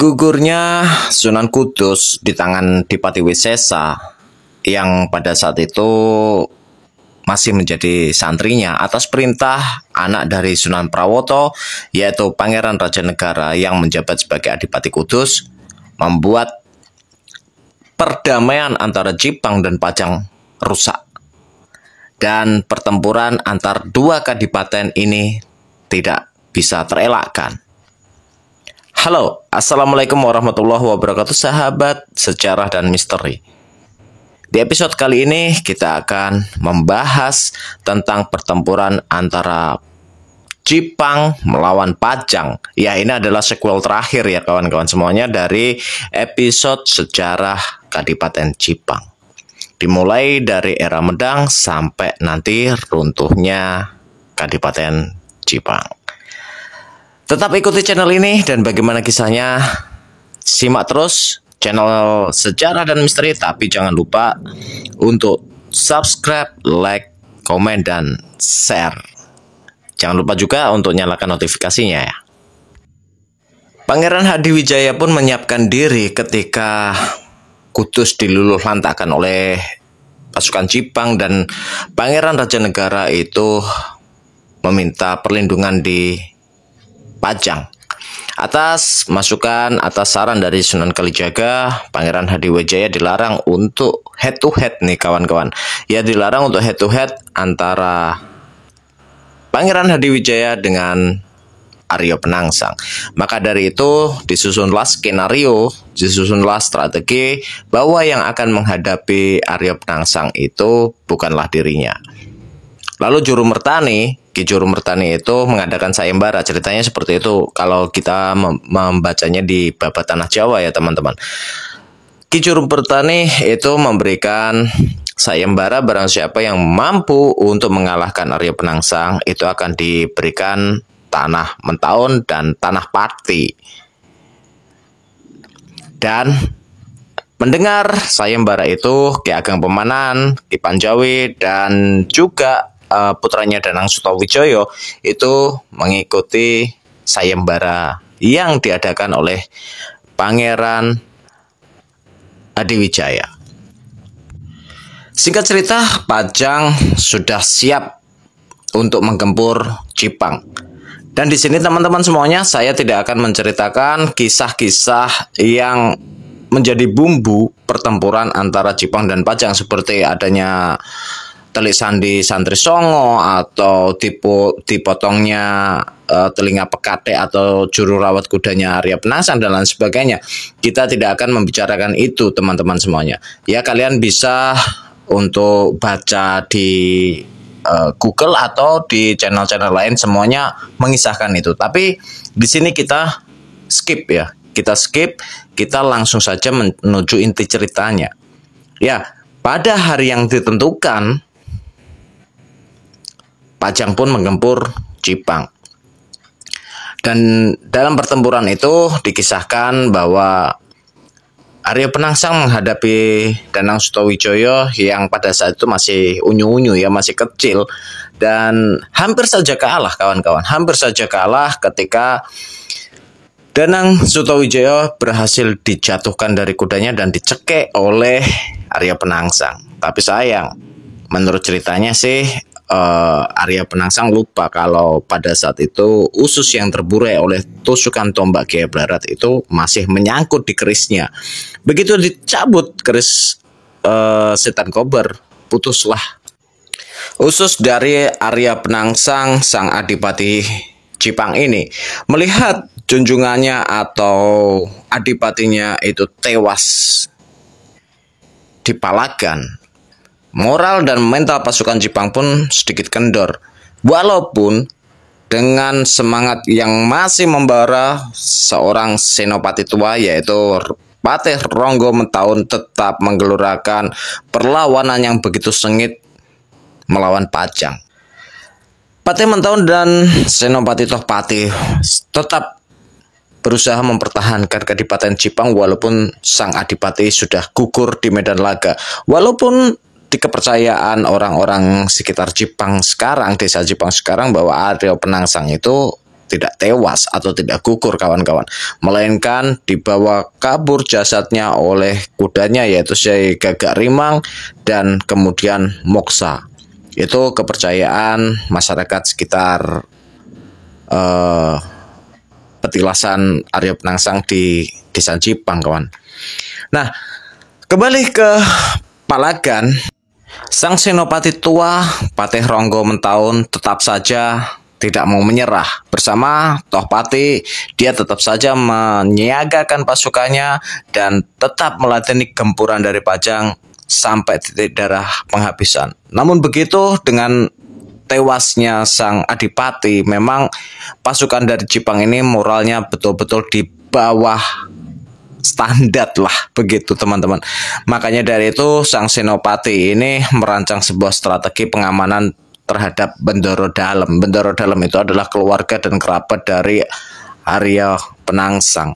Gugurnya Sunan Kudus di tangan Dipati Wisesa yang pada saat itu masih menjadi santrinya atas perintah anak dari Sunan Prawoto, yaitu Pangeran Rajanegara yang menjabat sebagai Adipati Kudus, membuat perdamaian antara Jipang dan Pajang rusak. Dan pertempuran antar dua kadipaten ini tidak bisa terelakkan. Halo, Assalamualaikum warahmatullahi wabarakatuh, sahabat sejarah dan misteri. Di episode kali ini kita akan membahas tentang pertempuran antara Jipang melawan Pajang. Ya, ini adalah sequel terakhir ya kawan-kawan semuanya dari episode sejarah Kadipaten Jipang. Dimulai dari era Medang sampai nanti runtuhnya Kadipaten Jipang. Tetap ikuti channel ini dan bagaimana kisahnya, simak terus channel sejarah dan misteri. Tapi jangan lupa untuk subscribe, like, komen, dan share. Jangan lupa juga untuk nyalakan notifikasinya ya. Pangeran Hadiwijaya pun menyiapkan diri ketika Kudus diluluh lantakkan oleh pasukan Jipang dan Pangeran Rajanegara itu meminta perlindungan di Pajang. Atas saran dari Sunan Kalijaga, Pangeran Hadiwijaya dilarang untuk head to head nih kawan-kawan. Ya, dilarang untuk head to head antara Pangeran Hadiwijaya dengan Arya Penangsang. Maka dari itu disusunlah skenario, disusunlah strategi bahwa yang akan menghadapi Arya Penangsang itu bukanlah dirinya. Lalu Ki Juru Mertani itu mengadakan sayembara. Ceritanya seperti itu kalau kita membacanya di Babat Tanah Jawa ya teman-teman. Ki Juru Mertani itu memberikan sayembara, barang siapa yang mampu untuk mengalahkan Arya Penangsang itu akan diberikan tanah Mentaun dan tanah Pati. Dan mendengar sayembara itu Ki Ageng Pemanan, Ki Panjawi, dan juga putranya Danang Sutawijaya itu mengikuti sayembara yang diadakan oleh Pangeran Hadiwijaya. Singkat cerita, Pajang sudah siap untuk menggempur Jipang. Dan di sini teman-teman semuanya, saya tidak akan menceritakan kisah-kisah yang menjadi bumbu pertempuran antara Jipang dan Pajang seperti adanya Telik Sandi Santri Songo atau dipotongnya telinga Pekate atau juru rawat kudanya Arya Penangsang dan lain sebagainya. Kita tidak akan membicarakan itu teman-teman semuanya. Ya, kalian bisa untuk baca di Google atau di channel-channel lain, semuanya mengisahkan itu. Tapi di sini kita skip ya. Kita langsung saja menuju inti ceritanya. Ya, pada hari yang ditentukan Pajang pun menggempur Jipang. Dan dalam pertempuran itu dikisahkan bahwa Arya Penangsang menghadapi Danang Sutawijaya yang pada saat itu masih unyu-unyu ya, masih kecil, dan hampir saja kalah kawan-kawan. Hampir saja kalah ketika Danang Sutawijaya berhasil dijatuhkan dari kudanya dan dicekek oleh Arya Penangsang. Tapi sayang, menurut ceritanya sih Arya Penangsang lupa kalau pada saat itu usus yang terburai oleh tusukan tombak Kiai Blarat itu masih menyangkut di kerisnya. Begitu dicabut keris setan kober, putuslah usus dari Arya Penangsang sang Adipati Jipang ini. Melihat junjungannya atau adipatinya itu tewas dipalakan, moral dan mental pasukan Jipang pun sedikit kendor. Walaupun dengan semangat yang masih membara, seorang senopati tua yaitu Patih Ronggo Mentaun tetap menggelurakan perlawanan yang begitu sengit melawan Pajang. Patih Mentaun dan Senopati Tohpati tetap berusaha mempertahankan Kadipaten Jipang walaupun sang adipati sudah gugur di medan laga. Walaupun di kepercayaan orang-orang sekitar Jipang sekarang, desa Jipang sekarang, bahwa Arya Penangsang itu tidak tewas atau tidak gugur kawan-kawan, melainkan dibawa kabur jasadnya oleh kudanya yaitu Syekh Gagak Rimang dan kemudian moksa. Itu kepercayaan masyarakat sekitar petilasan Arya Penangsang di Desa Cipang kawan. Nah, kembali ke Palagan, sang senopati tua Patih Ronggo Mentaun tetap saja tidak mau menyerah. Bersama Tohpati, dia tetap saja menyiagakan pasukannya dan tetap meladeni gempuran dari Pajang sampai titik darah penghabisan. Namun begitu, dengan tewasnya sang adipati, memang pasukan dari Cipang ini moralnya betul-betul di bawah standar lah begitu teman-teman. Makanya dari itu sang senopati ini merancang sebuah strategi pengamanan terhadap Bendoro Dalem. Bendoro Dalem itu adalah keluarga dan kerabat dari Arya Penangsang.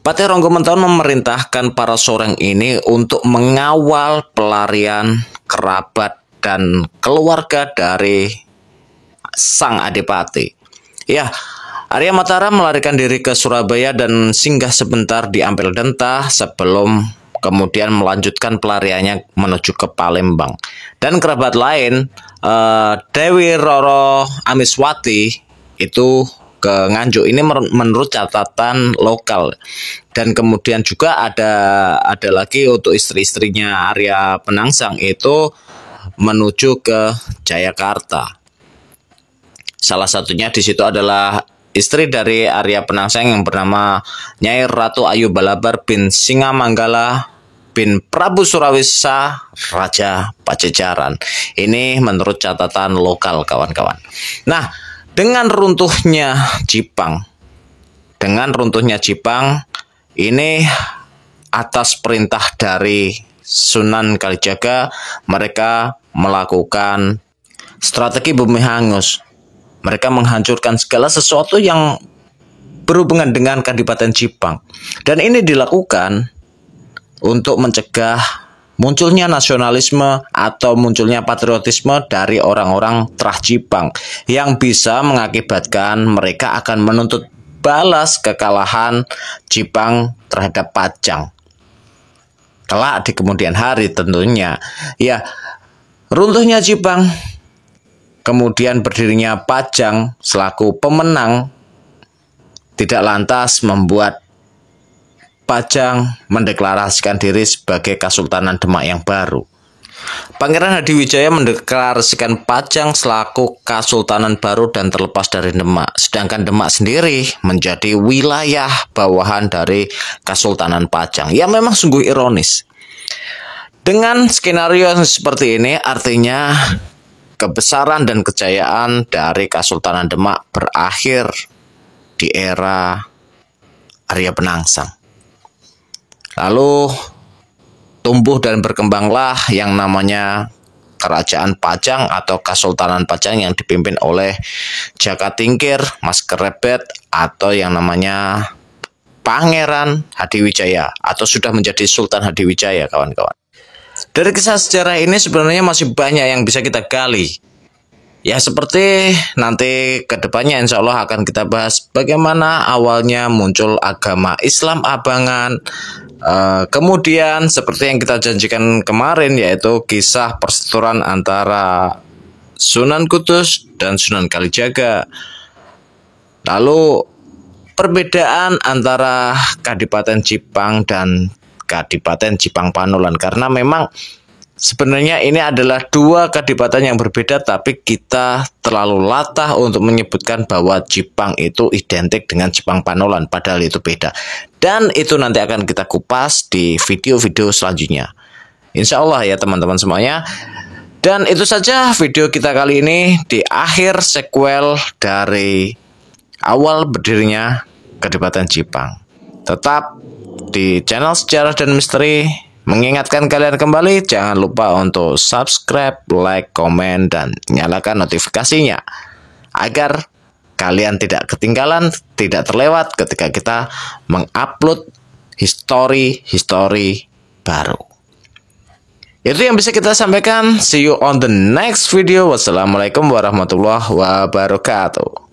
Patih Ronggo Mentaun memerintahkan para soreng ini untuk mengawal pelarian kerabat dan keluarga dari sang adipati. Ya, Arya Mataram melarikan diri ke Surabaya dan singgah sebentar di Ampel Denta sebelum kemudian melanjutkan pelariannya menuju ke Palembang. Dan kerabat lain, Dewi Roro Amiswati itu ke Nganjuk. Ini menurut catatan lokal. Dan kemudian juga ada lagi untuk istri-istrinya Arya Penangsang itu menuju ke Jayakarta. Salah satunya di situ adalah istri dari Arya Penangsang yang bernama Nyai Ratu Ayu Balabar bin Singamanggala bin Prabu Surawisa Raja Pajajaran. Ini menurut catatan lokal kawan-kawan. Nah, dengan runtuhnya Cipang ini atas perintah dari Sunan Kalijaga, mereka melakukan strategi bumi hangus. Mereka menghancurkan segala sesuatu yang berhubungan dengan Kadipaten Cipang. Dan ini dilakukan untuk mencegah munculnya nasionalisme atau munculnya patriotisme dari orang-orang Trah Cipang yang bisa mengakibatkan mereka akan menuntut balas kekalahan Cipang terhadap Pajang. Kelak di kemudian hari tentunya. Ya, runtuhnya Cipang, kemudian berdirinya Pajang selaku pemenang tidak lantas membuat Pajang mendeklarasikan diri sebagai Kesultanan Demak yang baru. Pangeran Hadiwijaya mendeklarasikan Pajang selaku Kesultanan baru dan terlepas dari Demak. Sedangkan Demak sendiri menjadi wilayah bawahan dari Kesultanan Pajang. Ya memang sungguh ironis. Dengan skenario yang seperti ini artinya kebesaran dan kejayaan dari Kesultanan Demak berakhir di era Arya Penangsang. Lalu tumbuh dan berkembanglah yang namanya Kerajaan Pajang atau Kesultanan Pajang yang dipimpin oleh Jaka Tingkir, Mas Kerebet, atau yang namanya Pangeran Hadiwijaya atau sudah menjadi Sultan Hadiwijaya kawan-kawan. Dari kisah sejarah ini sebenarnya masih banyak yang bisa kita gali. Ya seperti nanti kedepannya insya Allah akan kita bahas bagaimana awalnya muncul agama Islam Abangan. Kemudian seperti yang kita janjikan kemarin yaitu kisah perseteruan antara Sunan Kudus dan Sunan Kalijaga. Lalu perbedaan antara Kadipaten Cipang dan Kadipaten Cipang Panulan karena memang sebenarnya ini adalah dua kadipaten yang berbeda, tapi kita terlalu latah untuk menyebutkan bahwa Cipang itu identik dengan Cipang Panulan, padahal itu beda. Dan itu nanti akan kita kupas di video-video selanjutnya. Insya Allah ya teman-teman semuanya. Dan itu saja video kita kali ini di akhir sequel dari awal berdirinya Kadipaten Cipang. Tetap di channel Sejarah dan Misteri. Mengingatkan kalian kembali, jangan lupa untuk subscribe, like, komen, dan nyalakan notifikasinya agar kalian tidak ketinggalan, tidak terlewat ketika kita mengupload histori-histori baru. Itu yang bisa kita sampaikan. See you on the next video. Wassalamualaikum warahmatullahi wabarakatuh.